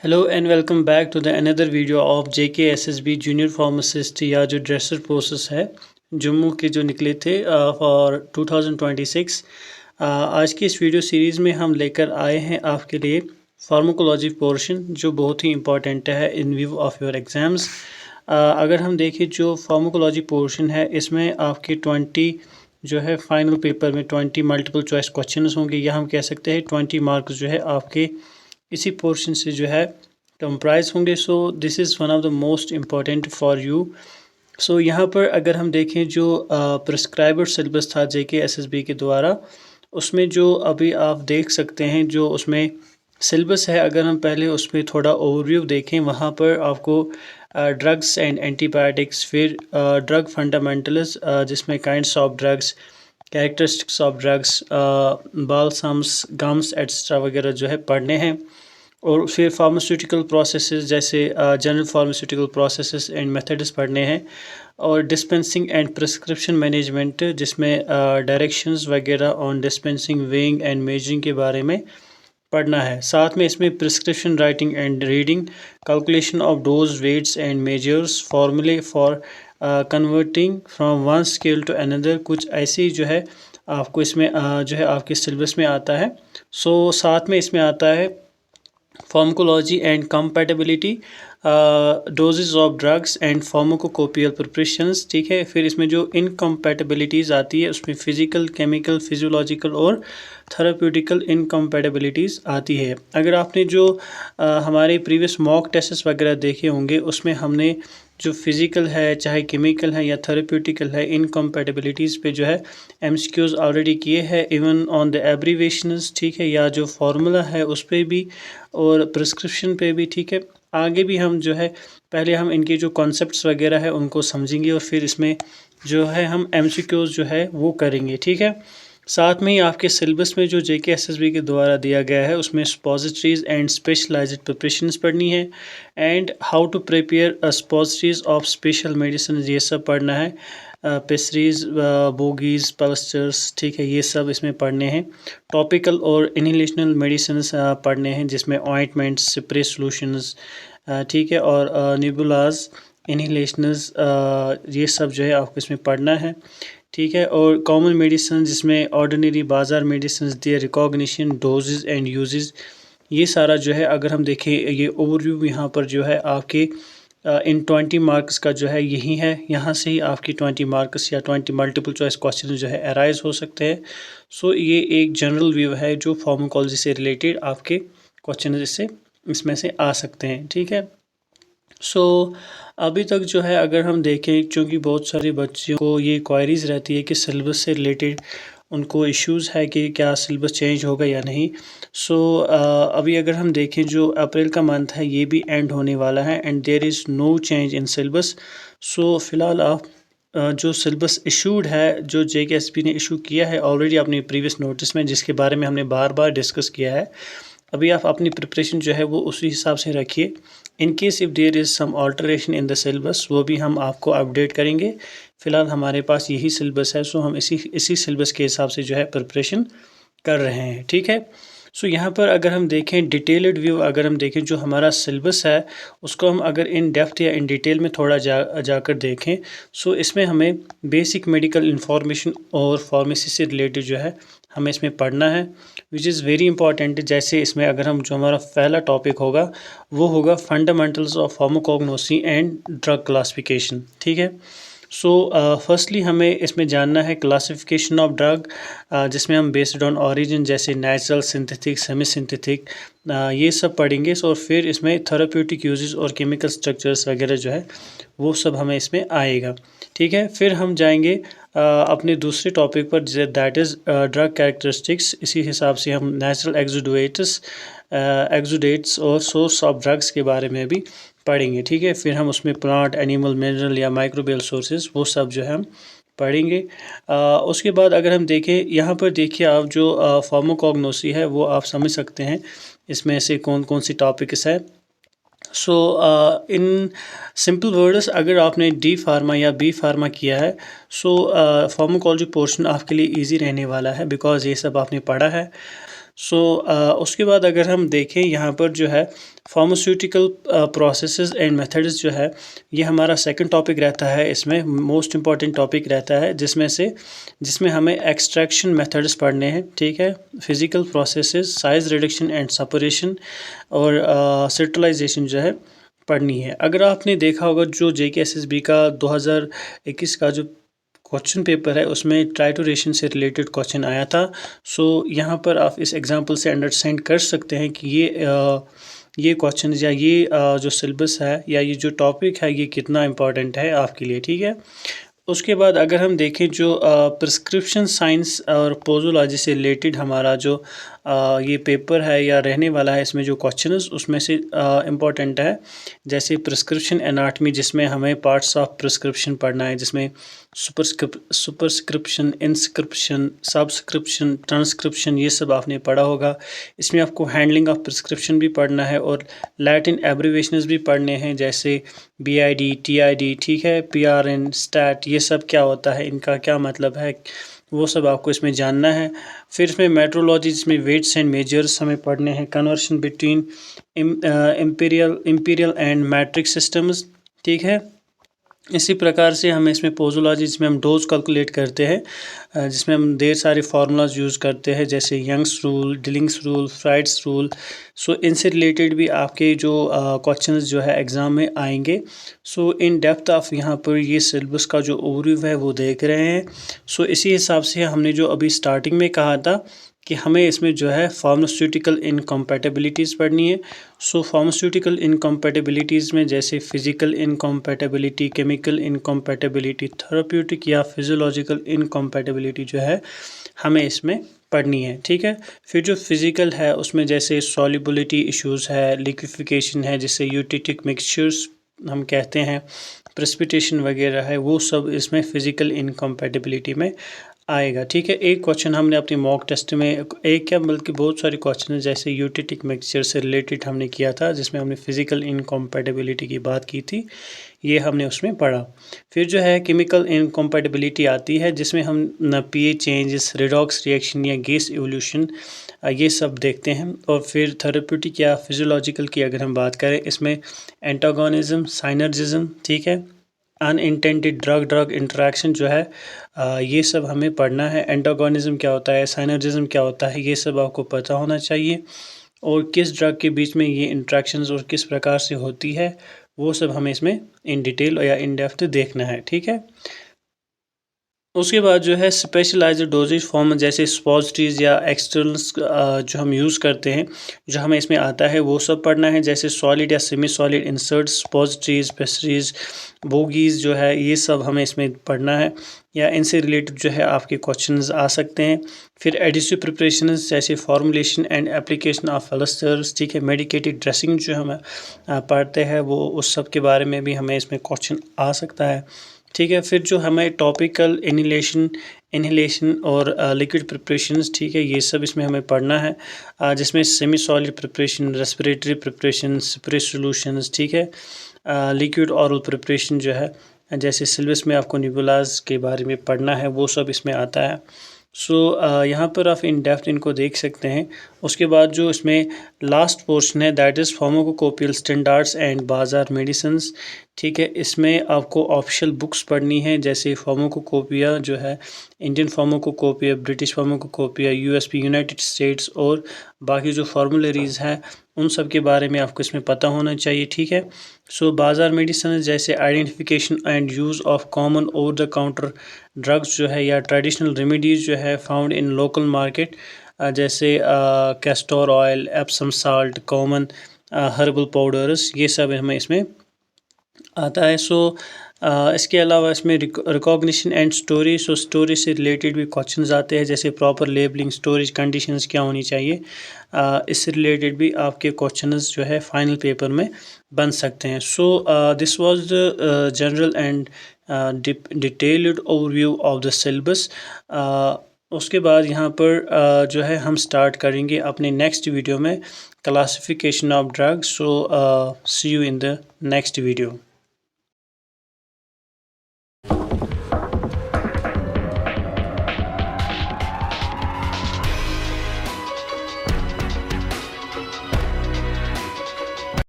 Hello and welcome back to the another video of JKSSB junior pharmacist या जो dresser courses है जम्मू के जो निकले थे फॉर 2026। आज की इस वीडियो सीरीज़ में हम लेकर आए हैं आपके लिए फार्माकोलॉजी पोर्शन जो बहुत ही इंपॉर्टेंट है इन व्यू ऑफ योर एग्ज़ाम्स। अगर हम देखें जो फार्माकोलॉजी पोर्शन है इसमें आपके 20 जो है फाइनल पेपर में 20 मल्टीपल चॉइस क्वेश्चन होंगे या हम कह सकते हैं 20 मार्क्स जो है आपके इसी पोर्शन से जो है कंप्राइज होंगे। So this is one of the most important for you. So यहाँ पर अगर हम देखें जो प्रिस्क्राइबर सिलेबस था JKSSB के द्वारा उसमें जो अभी आप देख सकते हैं जो उसमें सिलेबस है, अगर हम पहले उसमें थोड़ा ओवरव्यू देखें वहाँ पर आपको ड्रग्स एंड एंटीबायोटिक्स, फिर ड्रग फंडामेंटल्स जिसमें kinds of drugs, characteristics of drugs, balsams, gums etcetera वगैरह जो है पढ़ने हैं। और फिर फार्मास्यूटिकल प्रोसेसेस जैसे general pharmaceutical processes and methods पढ़ने हैं। और डिस्पेंसिंग एंड प्रिस्क्रिप्शन मैनेजमेंट जिसमें डायरेक्शंस वगैरह on dispensing, weighing and measuring के बारे में पढ़ना है। साथ में इसमें prescription writing and reading, calculation of dose, weights and measures, formulae for converting from one scale to another, कुछ ऐसे ही जो है आपको इसमें जो है आपके सिलेबस में आता है। सो साथ में इसमें आता है pharmacology and compatibility, dosages of drugs and pharmacopoeial preparations. ठीक है, फिर इसमें जो इनकम्पैटिबिलिटीज़ आती है उसमें फिजिकल, केमिकल, फिजियोलॉजिकल और थेराप्यूटिकल इनकम्पैटिबिलिटीज़ आती है। अगर आपने जो हमारे प्रीवियस मॉक टेस्ट वगैरह देखे होंगे उसमें हमने जो फिज़िकल है, चाहे केमिकल है या थेराप्यूटिकल है, इनकम्पैटिबिलिटीज़ पे जो है MCQs ऑलरेडी किए हैं, इवन ऑन द एब्रीवेशंस। ठीक है, या जो फार्मूला है उस पर भी और प्रिस्क्रिप्शन पे भी। ठीक है, आगे भी हम जो है पहले हम इनके जो कॉन्सेप्ट्स वगैरह है उनको समझेंगे और फिर इसमें जो है हम MCQs जो है वो करेंगे। ठीक है, साथ में ही आपके सिलेबस में जो JKSSB के द्वारा दिया गया है उसमें स्पोजिटरीज एंड स्पेशलाइज्ड प्रिपरेशंस पढ़नी है and how to prepare suppositories of special medicine, ये सब पढ़ना है। पेसरीज, बोगीज, पल्स्टर्स, ठीक है, ये सब इसमें पढ़ने हैं। टॉपिकल और इनहेलेशनल मेडिसिन पढ़ने हैं जिसमें ऑइंटमेंट्स, स्प्रे सॉल्यूशंस, ठीक है, और न्यूबुलाज, इनहेलेशंस, ये सब जो है आपको इसमें पढ़ना है। ठीक है, और कॉमन मेडिसिन जिसमें ऑर्डिनरी बाजार medicine, their recognition, dosages and uses, ये सारा जो है अगर हम देखें ये ओवरव्यू यहाँ पर जो है आपके इन 20 मार्क्स का जो है यही है। यहाँ से ही आपकी 20 मार्क्स या 20 मल्टीपल चॉइस क्वेश्चन जो है अराइज हो सकते हैं। सो ये एक जनरल व्यू है जो फार्माकोलॉजी से रिलेटेड आपके क्वेश्चन इसमें से आ सकते हैं। ठीक है, सो अभी तक जो है अगर हम देखें, क्योंकि बहुत सारे बच्चों को ये क्वायरीज़ रहती है कि सिलेबस से रिलेटेड उनको इश्यूज़ है कि क्या सिलेबस चेंज होगा या नहीं। सो अभी अगर हम देखें जो अप्रैल का मंथ है ये भी एंड होने वाला है and there is no change in syllabus. So फ़िलहाल आप जो सिलेबस इशूड है जो JKSSB ने इशू किया है ऑलरेडी अपने प्रीवियस नोटिस में, जिसके बारे में हमने बार बार डिस्कस किया है, अभी आप अपनी प्रिपरेशन जो है वो उसी हिसाब से रखिए। In case if there is some alteration in the syllabus वो भी हम आपको अपडेट करेंगे। फ़िलहाल हमारे पास यही सिलेबस है, सो हम इसी सिलेबस के हिसाब से जो है प्रिपरेशन कर रहे हैं। ठीक है, सो यहाँ पर अगर हम देखें डिटेल्ड व्यू, अगर हम देखें जो हमारा सिलेबस है उसको हम अगर इन डेप्थ या इन डिटेल में थोड़ा जाकर देखें, सो इसमें हमें बेसिक मेडिकल इंफॉर्मेशन और फार्मेसी से रिलेटेड जो है हमें इसमें पढ़ना है, विच इज़ वेरी इंपॉर्टेंट। जैसे इसमें अगर हम जो हमारा पहला टॉपिक होगा वो होगा fundamentals of pharmacognosy and drug classification. ठीक है, सो फर्स्टली हमें इसमें जानना है क्लासिफिकेशन ऑफ ड्रग, जिसमें हम बेस्ड ऑन ऑरिजिन जैसे नेचुरल, सिंथेटिक, सेमी सिंथेटिक, ये सब पढ़ेंगे। सो फिर इसमें थेराप्यूटिक यूजेस और केमिकल स्ट्रक्चर्स वगैरह जो है वो सब हमें इसमें आएगा। ठीक है, फिर हम जाएंगे अपने दूसरे टॉपिक पर दैट इज़ ड्रग कैरेक्टरिस्टिक्स। इसी हिसाब से हम नेचुरल एक्सुडेट्स और सोर्स ऑफ ड्रग्स के बारे में भी पढ़ेंगे। ठीक है, फिर हम उसमें प्लांट, एनिमल, मिनरल या माइक्रोबियल सोर्सेज वो सब जो है हम पढ़ेंगे। उसके बाद अगर हम देखें यहाँ पर देखिए आप जो फार्माकोग्नोसी है वो आप समझ सकते हैं इसमें से कौन कौन सी टॉपिक्स है। सो इन सिंपल वर्ड्स अगर आपने D फार्मा या B फार्मा किया है, सो फार्माकोलॉजी पोर्शन आपके लिए इजी रहने वाला है बिकॉज ये सब आपने पढ़ा है। उसके बाद अगर हम देखें यहाँ पर जो है फार्मास्यूटिकल प्रोसेसेस एंड मेथड्स जो है ये हमारा सेकंड टॉपिक रहता है। इसमें मोस्ट इम्पॉर्टेंट टॉपिक रहता है जिसमें हमें एक्सट्रैक्शन मेथड्स पढ़ने हैं, ठीक है। Physical processes, size reduction and separation और स्टरलाइजेशन जो है पढ़नी है। अगर आपने देखा होगा जो JKSSB का 2021 का जो क्वेश्चन पेपर है उसमें ट्राइटोरेशन से रिलेटेड क्वेश्चन आया था। यहाँ पर आप इस एग्जांपल से अंडरस्टैंड कर सकते हैं कि ये क्वेश्चन या ये जो सिलेबस है या ये जो टॉपिक है ये कितना इम्पोर्टेंट है आपके लिए, ठीक है। उसके बाद अगर हम देखें जो प्रिस्क्रिप्शन साइंस और पोजोलॉजी से रिलेटेड हमारा जो ये पेपर है या रहने वाला है, इसमें जो क्वेश्चंस उसमें से इम्पोर्टेंट है जैसे प्रिस्क्रिप्शन एनाटमी जिसमें हमें पार्ट्स ऑफ प्रिस्क्रिप्शन पढ़ना है, जिसमें सुपरस्क्रिप्शन, इंस्क्रिप्शन, सबस्क्रिप्शन, ट्रांसक्रिप्शन ये सब आपने पढ़ा होगा। इसमें आपको हैंडलिंग ऑफ प्रिस्क्रिप्शन भी पढ़ना है और लैटिन एब्रीवेशंस भी पढ़ने हैं जैसे BID, TID, ठीक है, PRN, स्टैट, ये सब क्या होता है, इनका क्या मतलब है, वो सब आपको इसमें जानना है। फिर इसमें मेट्रोलॉजी जिसमें वेट्स एंड मेजर्स हमें पढ़ने हैं, conversion between imperial and metric systems, ठीक है। इसी प्रकार से हमें इसमें पोजोलॉजी जिसमें हम डोज कैलकुलेट करते हैं, जिसमें हम ढेर सारे फार्मूलाज यूज़ करते हैं जैसे Young's rule, Dilling's rule, Fried's rule. इनसे रिलेटेड भी आपके जो क्वेश्चंस जो है एग्ज़ाम में आएंगे। इन डेप्थ ऑफ यहाँ पर ये सिलेबस का जो ओवरव्यू है वो देख रहे हैं। इसी हिसाब से हमने जो अभी स्टार्टिंग में कहा था कि हमें इसमें जो है फार्मास्यूटिकल इनकम्पैटिबिलिटीज़ पढ़नी है। फार्मास्यूटिकल इनकम्पैटिबिलिटीज़ में जैसे physical incompatibility, chemical incompatibility, therapeutic या फिजियोलॉजिकल इनकम्पैटिबिलिटी जो है हमें इसमें पढ़नी है, ठीक है। फिर जो फिजिकल है उसमें जैसे सॉल्युबिलिटी इश्यूज़ है, लिक्विफिकेशन है जिसे यूटिटिक मिक्सचर्स हम कहते हैं, प्रेसिपिटेशन वगैरह है, वो सब इसमें फिजिकल इनकम्पैटिबिलिटी में आएगा, ठीक है। एक क्वेश्चन हमने अपने मॉक टेस्ट में, एक क्या बल्कि बहुत सारे क्वेश्चन जैसे यूटिटिक मिक्सचर से रिलेटेड हमने किया था जिसमें हमने फिजिकल इनकम्पैटिबिलिटी की बात की थी, ये हमने उसमें पढ़ा। फिर जो है केमिकल इनकम्पैटिबिलिटी आती है जिसमें हम pH चेंजेस, रिडॉक्स रिएक्शन या गैस इवोल्यूशन ये सब देखते हैं। और फिर थेरेप्यूटिक या फिजियोलॉजिकल की अगर हम बात करें इसमें एंटागोनिज्म, साइनर्जिज्म, ठीक है, अनइंटेंडेड ड्रग इंटरेक्शन जो है ये सब हमें पढ़ना है। एंटागोनिज्म क्या होता है, साइनर्जिज्म क्या होता है, ये सब आपको पता होना चाहिए। और किस ड्रग के बीच में ये इंटरेक्शंस और किस प्रकार से होती है वो सब हमें इसमें इन डिटेल या इन डेप्थ देखना है, ठीक है। उसके बाद जो है स्पेशलाइज्ड डोजेज फॉर्म जैसे सपोजिटरीज या एक्सटर्नल्स जो हम यूज़ करते हैं जो हमें इसमें आता है वो सब पढ़ना है, जैसे सॉलिड या semi solid inserts, suppositories, pastries, bogies जो है ये सब हमें इसमें पढ़ना है या इनसे रिलेटेड जो है आपके क्वेश्चंस आ सकते हैं। फिर एडिटिव प्रिपरेशंस जैसे फॉर्मुलेशन एंड एप्लीकेशन ऑफ एलस्टर्स, ठीक है, मेडिकेटेड ड्रेसिंग जो हम पढ़ते हैं वो उस सब के बारे में भी हमें इसमें क्वेश्चन आ सकता है, ठीक है। फिर जो हमें टॉपिकल इनहेलेशन और लिक्विड प्रिपरेशंस, ठीक है, ये सब इसमें हमें पढ़ना है, जिसमें semi solid preparation, respiratory preparation, spray solutions, ठीक है, लिक्विड ऑरल प्रिपरेशन जो है जैसे सिलेबस में आपको निबुलाज के बारे में पढ़ना है वो सब इसमें आता है। यहाँ पर आप इन डेप्थ इनको देख सकते हैं। उसके बाद जो इसमें लास्ट पोर्शन है that is pharmacopoeial standards and बाजार मेडिसिन्स, ठीक है, इसमें आपको ऑफिशियल बुक्स पढ़नी है जैसे फार्माकोपिया जो है, Indian pharmacopoeia, British pharmacopoeia, USP, United states और बाकी जो फार्मूलरीज है उन सब के बारे में आपको इसमें पता होना चाहिए, ठीक है। बाजार मेडिसिन जैसे identification and use of common over the counter drugs जो है या ट्रेडिशनल रेमेडीज़ जो है फाउंड इन लोकल मार्केट जैसे castor oil, Epsom salt, common herbal powders, ये सब हमें इसमें आता है। इसके अलावा इसमें रिकॉग्निशन एंड स्टोरेज, स्टोरेज से रिलेटेड भी क्वेश्चंस आते हैं जैसे प्रॉपर लेबलिंग, स्टोरेज कंडीशंस क्या होनी चाहिए, इससे रिलेटेड भी आपके क्वेश्चंस जो है फाइनल पेपर में बन सकते हैं। This was the general and detailed overview of the syllabus. उसके बाद यहाँ पर जो है हम स्टार्ट करेंगे अपने नेक्स्ट वीडियो में classification of drugs. See you in the next video.